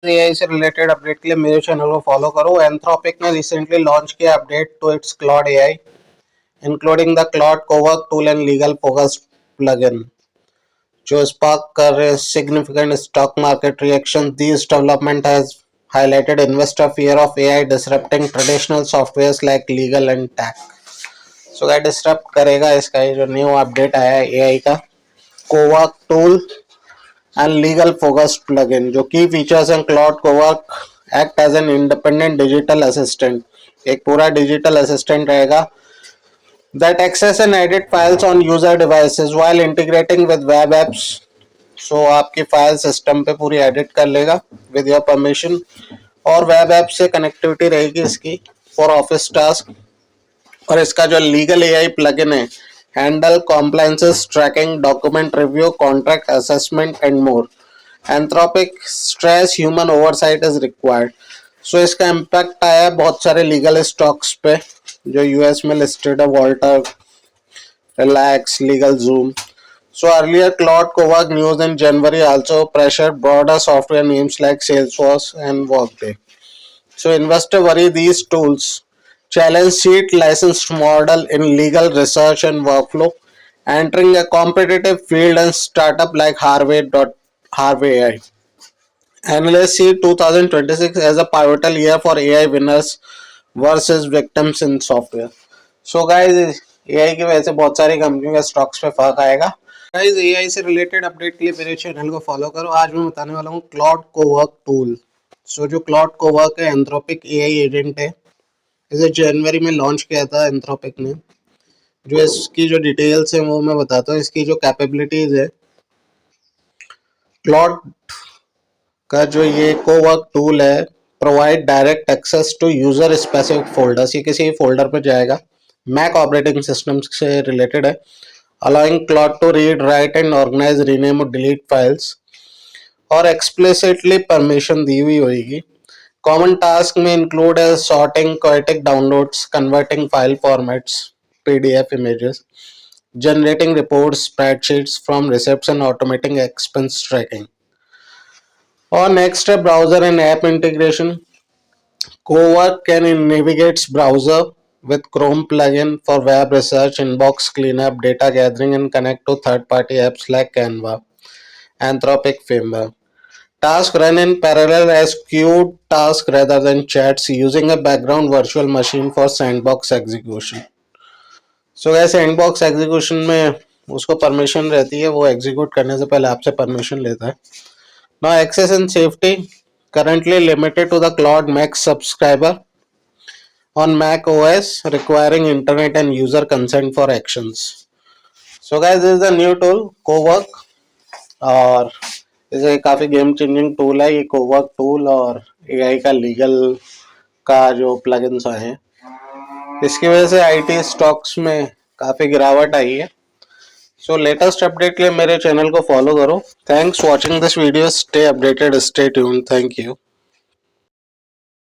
AI से related update के लिए मेरे चैनल को फॉलो करो। एंथ्रोपिक ने रिसेंटली लॉन्च किया update to its Claude AI, including the Claude Cowork tool and legal focus plugin, जो स्पार्क कर रहे significant stock market reaction. These development has highlighted investor fear of AI disrupting traditional softwares like legal and tax. So क्या disturb करेगा इसका ये जो new update आया है एआई का Cowork tool and legal focused plugin. जो key features हैं Claude Cowork act as an independent digital assistant. एक पूरा digital assistant रहेगा that access and edit files on user devices while integrating with web apps. So आपकी file system पे पूरी edit कर लेगा with your permission और वेब ऐप से कनेक्टिविटी रहेगी इसकी फॉर ऑफिस टास्क। और इसका जो लीगल एआई प्लगइन है handle compliances tracking, document review, contract assessment and more. Anthropic stress human oversight is required. So इसका इम्पैक्ट आया है बहुत सारे लीगल स्टॉक्स पे जो यूएस में लिस्टेड है, Walter, relax, legal zoom. So earlier Claude Cowork news in January also pressured broader software names like Salesforce and Workday. So investor worry these tools challenge seat licensed model in legal research and workflow, entering a competitive field and startup like Harvey AI. Analysts see 2026 as a pivotal year for AI winners versus victims in software. So guys, AI की वजह से बहुत सारी कंपनियों के stocks पे फर्क आएगा। गाइस, एआई से रिलेटेड अपडेट के लिए मेरे चैनल को फॉलो करो। आज मैं बताने वाला हूँ क्लॉड कोवर्क टूल। सो जो क्लॉड कोवर्क है एंथ्रोपिक एआई एजेंट है, इसे जनवरी में लॉन्च किया था एंथ्रोपिक ने। जो इसकी जो डिटेल्स है वो मैं बताता हूँ। इसकी जो कैपेबिलिटीज है क्लॉड का, जो ये कोवर्क टूल है, provide direct access to user specific folders. ये किसी फोल्डर पर जाएगा, मैक ऑपरेटिंग सिस्टम से रिलेटेड है, allowing Claude to read, write and organise, rename और डिलीट फाइल्स, और एक्सप्लिसिटली परमिशन दी हुई होगी। कॉमन टास्क में इंक्लूड है sorting chaotic downloads, converting file formats, PDF images, generating reports, spreadsheets from receipts and automating expense tracking. और next है browser and app integration. Cowork can navigates browser with Chrome plugin for web research, inbox cleanup, data gathering, and connect to third-party apps like Canva, Anthropic framework. Tasks run in parallel as queued tasks rather than chats, using a background virtual machine for sandbox execution. So guys, sandbox execution में उसको permission रहती है, वो execute करने से पहले आपसे permission लेता है। Now access and safety currently limited to the Claude Max subscriber on Mac OS, requiring internet and user consent for actions. So guys, this is the new tool Cowork, और इसे काफ़ी game changing tool है ये cowork tool. और AI का legal का जो plugins आए हैं, इसकी वजह से आईटी स्टॉक्स में काफ़ी गिरावट आई है। सो लेटेस्ट अपडेट के लिए मेरे चैनल को फॉलो करो। Thanks watching this video, stay updated, stay tuned, thank you.